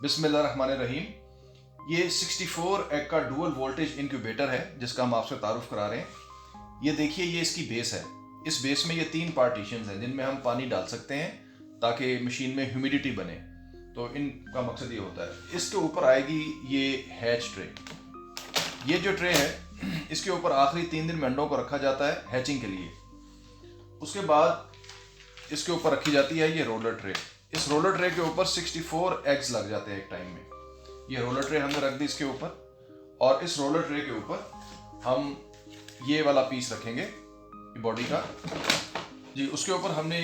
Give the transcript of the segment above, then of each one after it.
बिस्मिल्लाहिर्रहमानिर्रहीम। ये 64 एग का डुअल वोल्टेज इंक्यूबेटर है जिसका हम आपसे तारुफ करा रहे हैं। ये देखिए, ये इसकी बेस है। इस बेस में ये 3 पार्टीशंस हैं जिनमें हम पानी डाल सकते हैं ताकि मशीन में ह्यूमिडिटी बने। तो इनका मकसद ये होता है। इसके ऊपर आएगी ये हैच ट्रे। ये जो ट्रे है इसके ऊपर आखिरी 3 दिन में अंडों को रखा जाता है हैचिंग के लिए। उसके बाद इसके ऊपर रखी जाती है ये रोलर ट्रे। इस रोलर ट्रे के ऊपर 64 एग्स लग जाते हैं एक टाइम में। ये रोलर ट्रे हमने रख दी इसके ऊपर, और इस रोलर ट्रे के ऊपर हम ये वाला पीस रखेंगे बॉडी का जी। उसके ऊपर हमने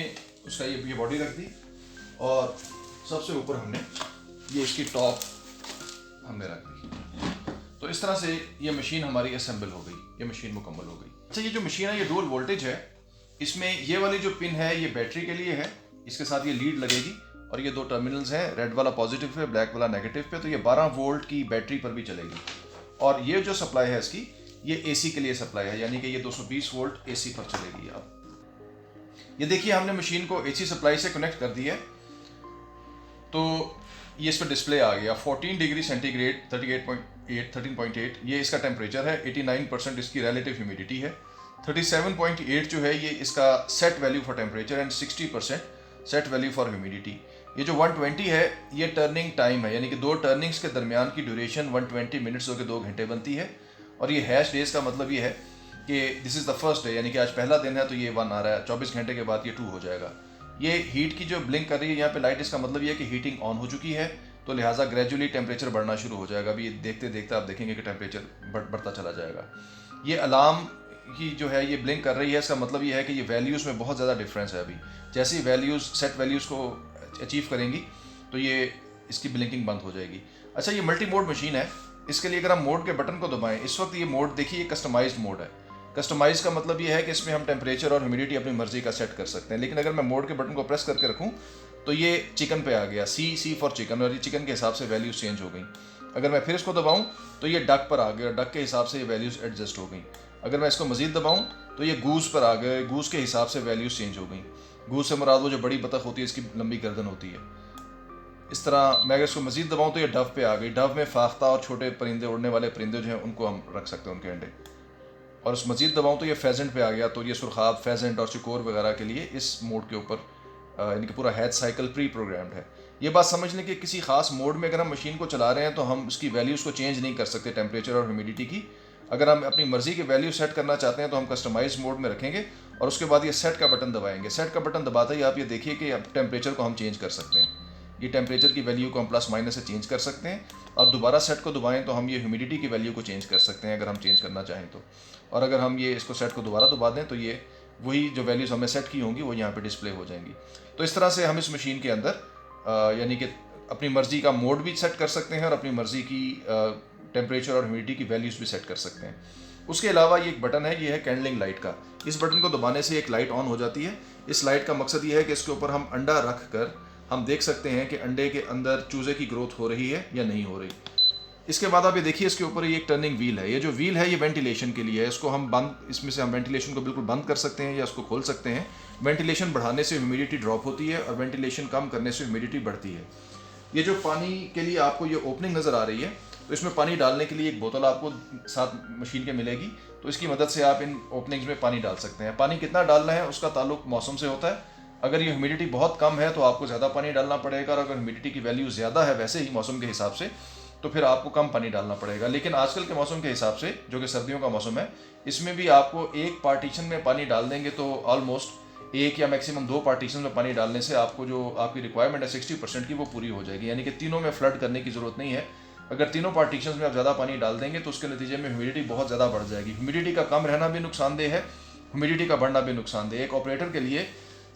उसका ये बॉडी रख दी, और सबसे ऊपर हमने ये इसकी टॉप हमने रख दी। तो इस तरह से ये मशीन हमारी असेंबल हो गई, ये मशीन मुकम्मल हो गई। अच्छा, ये जो मशीन है ये डुअल वोल्टेज है। इसमें ये वाली जो पिन है ये बैटरी के लिए है, इसके साथ ये लीड लगेगी, और ये 2 टर्मिनल्स हैं, रेड वाला पॉजिटिव पे, ब्लैक वाला नेगेटिव पे। तो ये 12 वोल्ट की बैटरी पर भी चलेगी। और ये जो सप्लाई है इसकी, ये एसी के लिए सप्लाई है, यानी कि ये 220 वोल्ट एसी पर चलेगी। अब ये देखिए, हमने मशीन को एसी सप्लाई से कनेक्ट कर दिया है। तो ये इस पर डिस्प्ले आ गया 14 डिग्री सेंटीग्रेड 13.8 ये इसका टेम्परेचर है। 89% इसकी रिलेटिव ह्यूमिडिटी है। 37.8 जो है ये इसका set value for temperature, and 60% set value for humidity. ये जो 120 है ये टर्निंग टाइम है, यानी कि 2 टर्निंग्स के दरमियान की ड्यूरेशन 120 मिनट्स होकर 2 घंटे बनती है। और ये हैश डेज का मतलब ये है कि this is the first day, यानी कि आज पहला दिन है तो ये 1 आ रहा है। 24 घंटे के बाद ये 2 हो जाएगा। ये हीट की जो ब्लिंक कर रही है यहाँ पे लाइट, इसका मतलब ये है कि हीटिंग ऑन हो चुकी है, तो लिहाजा ग्रेजुअली टेम्परेचर बढ़ना शुरू हो जाएगा। अभी ये देखते देखते आप देखेंगे कि टेम्परेचर बढ़ता चला जाएगा। ये अलार्म की जो है ये ब्लिंक कर रही है, इसका मतलब ये है कि ये वैल्यूज़ में बहुत ज़्यादा डिफरेंस है। अभी जैसे ही वैल्यूज़ सेट वैल्यूज़ को अचीव करेंगी तो ये इसकी ब्लिंकिंग बंद हो जाएगी। अच्छा, ये मल्टी मोड मशीन है। इसके लिए अगर हम मोड के बटन को दबाएं, इस वक्त ये मोड देखिए, ये कस्टमाइज्ड मोड है। कस्टमाइज का मतलब ये है कि इसमें हम टेम्परेचर और ह्यूमिडिटी अपनी मर्जी का सेट कर सकते हैं। लेकिन अगर मैं मोड के बटन को प्रेस करके रखूँ तो ये चिकन पे आ गया, सी फॉर चिकन, और ये चिकन के हिसाब से वैल्यूज़ चेंज हो गई। अगर मैं फिर इसको दबाऊँ तो ये डक पर आ गया, डक के हिसाब से ये वैल्यूज़ एडजस्ट हो गई। अगर मैं इसको मज़ीद दबाऊँ तो ये गूस पर आ गए, गूस के हिसाब से वैल्यूज़ चेंज हो गई। गूस से मुराद वो जो बड़ी बतख होती है, इसकी लंबी गर्दन होती है। इस तरह मैं अगर इसको मज़ीद दबाऊँ तो ये डव पे आ गई। डव में फाख्ता और छोटे परिंदे, उड़ने वाले परिंदे जो हैं उनको हम रख सकते हैं, उनके अंडे। और उस मज़ीद दबाऊँ तो ये फेजेंट पे आ गया। तो ये सुरखाब, फेजेंट और चिकोर वगैरह के लिए इस मोड के ऊपर यानी कि पूरा हैच साइकिल प्री प्रोग्राम्ड है। ये बात समझ लें कि किसी खास मोड में अगर हम मशीन को चला रहे हैं तो हम उसकी वैल्यूज़ को चेंज नहीं कर सकते, टेम्परेचर और ह्यूमिडिटी की। अगर हम अपनी मर्ज़ी की वैल्यू सेट करना चाहते हैं तो हम कस्टमाइज मोड में रखेंगे, और उसके बाद ये सेट का बटन दबाएंगे। सेट का बटन दबाते ही आप ये देखिए कि अब टेम्परेचर को हम चेंज कर सकते हैं। ये टेम्परेचर की वैल्यू को हम प्लस माइनस से चेंज कर सकते हैं, और दोबारा सेट को दबाएं तो हम ये ह्यूमिडिटी की वैल्यू को चेंज कर सकते हैं अगर हम चेंज करना चाहें तो। और अगर हम ये इसको सेट को दोबारा दबा दें तो ये वही जो वैल्यूज़ हमने सेट की होंगी वो यहाँ पे डिस्प्ले हो जाएंगी। तो इस तरह से हम इस मशीन के अंदर यानी कि अपनी मर्ज़ी का मोड भी सेट कर सकते हैं और अपनी मर्ज़ी की टेम्परेचर और ह्यूमिडिटी की वैल्यूज़ भी सेट कर सकते हैं। उसके अलावा ये एक बटन है, ये है कैंडलिंग लाइट का। इस बटन को दबाने से एक लाइट ऑन हो जाती है। इस लाइट का मकसद ये है कि इसके ऊपर हम अंडा रख कर हम देख सकते हैं कि अंडे के अंदर चूज़े की ग्रोथ हो रही है या नहीं हो रही। इसके बाद आप ये देखिए, इसके ऊपर ये एक टर्निंग व्हील है। ये जो व्हील है ये वेंटिलेशन के लिए है। इसको हम इसमें से हम वेंटिलेशन को बिल्कुल बंद कर सकते हैं या इसको खोल सकते हैं। वेंटिलेशन बढ़ाने से ह्यूमिडिटी ड्रॉप होती है, और वेंटिलेशन कम करने से ह्यूमिडिटी बढ़ती है। ये जो पानी के लिए आपको ये ओपनिंग नज़र आ रही है, तो इसमें पानी डालने के लिए एक बोतल आपको साथ मशीन के मिलेगी। तो इसकी मदद से आप इन ओपनिंग्स में पानी डाल सकते हैं। पानी कितना डालना है उसका ताल्लुक मौसम से होता है। अगर ये ह्यूमिडिटी बहुत कम है तो आपको ज़्यादा पानी डालना पड़ेगा, और अगर ह्यूमिडिटी की वैल्यू ज़्यादा है वैसे ही मौसम के हिसाब से, तो फिर आपको कम पानी डालना पड़ेगा। लेकिन आजकल के मौसम के हिसाब से, जो कि सर्दियों का मौसम है, इसमें भी आपको एक पार्टीशन में पानी डाल देंगे तो ऑलमोस्ट एक या मैक्सिमम 2 पार्टीशन में पानी डालने से आपको जो आपकी रिक्वायरमेंट है 60% की वो पूरी हो जाएगी। यानी कि तीनों में फ्लड करने की ज़रूरत नहीं है। अगर तीनों पार्टीशन में आप ज़्यादा पानी डाल देंगे तो उसके नतीजे में ह्यूमिडिटी बहुत ज़्यादा बढ़ जाएगी। ह्यूमिडिटी का कम रहना भी नुकसानदेह है, ह्यूमिडिटी का बढ़ना भी नुकसानदेह है। एक ऑपरेटर के लिए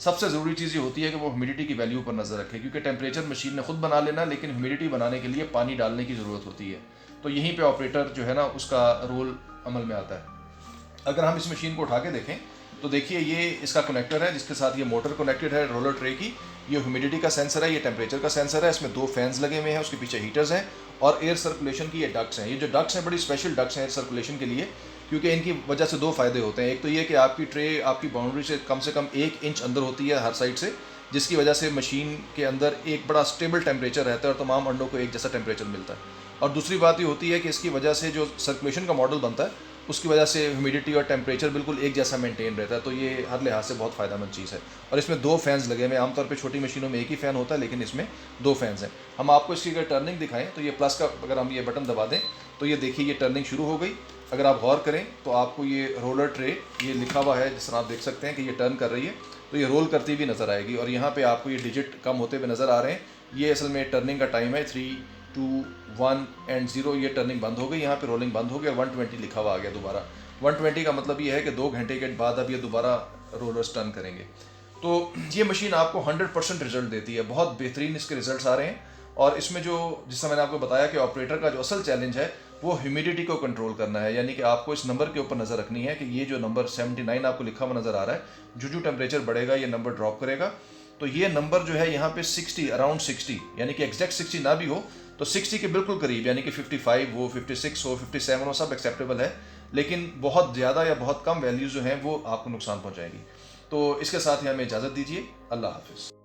सबसे ज़रूरी चीज़ ये होती है कि वो ह्यूमिडिटी की वैल्यू पर नज़र रखे, क्योंकि टेम्परेचर मशीन ने खुद बना लेना, लेकिन ह्यूमिडिटी बनाने के लिए पानी डालने की ज़रूरत होती है। तो यहीं पे ऑपरेटर जो है ना उसका रोल अमल में आता है। अगर हम इस मशीन को उठा के देखें तो देखिए, ये इसका कनेक्टर है जिसके साथ ये मोटर कनेक्टेड है रोलर ट्रे की। ये ह्यूमिडिटी का सेंसर है, ये टेम्परेचर का सेंसर है। इसमें 2 फैंस लगे हुए हैं, उसके पीछे हीटर्स हैं, और एयर सर्कुलेशन की ये डक्ट्स हैं। ये जो डक्ट्स हैं बड़ी स्पेशल डक्ट्स हैं एयर सर्कुलेशन के लिए, क्योंकि इनकी वजह से 2 फ़ायदे होते हैं। एक तो ये कि आपकी ट्रे आपकी बाउंड्री से कम 1 इंच अंदर होती है हर साइड से, जिसकी वजह से मशीन के अंदर एक बड़ा स्टेबल टेम्परेचर रहता है और तमाम अंडों को एक जैसा टेम्परेचर मिलता है। और दूसरी बात ये होती है कि इसकी वजह से जो सर्कुलेशन का मॉडल बनता है उसकी वजह से ह्यूमिडिटी और टेम्परेचर बिल्कुल एक जैसा मेंटेन रहता है, तो ये हर लिहाज से बहुत फ़ायदेमंद चीज़ है। और इसमें 2 फैंस लगे हुए हैं। आमतौर पे छोटी मशीनों में एक ही फ़ैन होता है, लेकिन इसमें 2 फैंस हैं। हम आपको इसकी अगर टर्निंग दिखाएं तो ये प्लस का अगर हम ये बटन दबा दें तो ये देखिए ये टर्निंग शुरू हो गई। अगर आप गौर करें तो आपको ये रोलर ट्रे ये लिखा हुआ है, जिस तरह आप देख सकते हैं कि ये टर्न कर रही है, तो ये रोल करती हुई नज़र आएगी। और यहाँ पे आपको ये डिजिट कम होते हुए नज़र आ रहे हैं। ये असल में टर्निंग का टाइम है 3, 2, 1 एंड 0। ये टर्निंग बंद हो गई, यहाँ पे रोलिंग बंद हो गई और 120 लिखा हुआ आ गया दोबारा। 120 का मतलब ये है कि 2 घंटे के बाद अब ये दोबारा रोलर्स टर्न करेंगे। तो ये मशीन आपको 100% रिजल्ट देती है, बहुत बेहतरीन इसके रिजल्ट्स आ रहे हैं। और इसमें जो जिससे मैंने आपको बताया कि ऑपरेटर का जो असल चैलेंज है वो ह्यूमिडिटी को कंट्रोल करना है, यानी कि आपको इस नंबर के ऊपर नज़र रखनी है कि ये जो नंबर 79 आपको लिखा हुआ नज़र आ रहा है, जो टेम्परेचर बढ़ेगा ये नंबर ड्रॉप करेगा। तो ये नंबर जो है यहाँ पे 60, अराउंड 60, यानी कि एग्जैक्ट 60 ना भी हो तो 60 के बिल्कुल करीब, यानी कि 55 हो, 56 हो, 57 हो, सब एक्सेप्टेबल है। लेकिन बहुत ज़्यादा या बहुत कम वैल्यूज़ जो हैं वो आपको नुकसान पहुँचाएगी। तो इसके साथ ही हमें इजाज़त दीजिए। अल्लाह हाफिज़।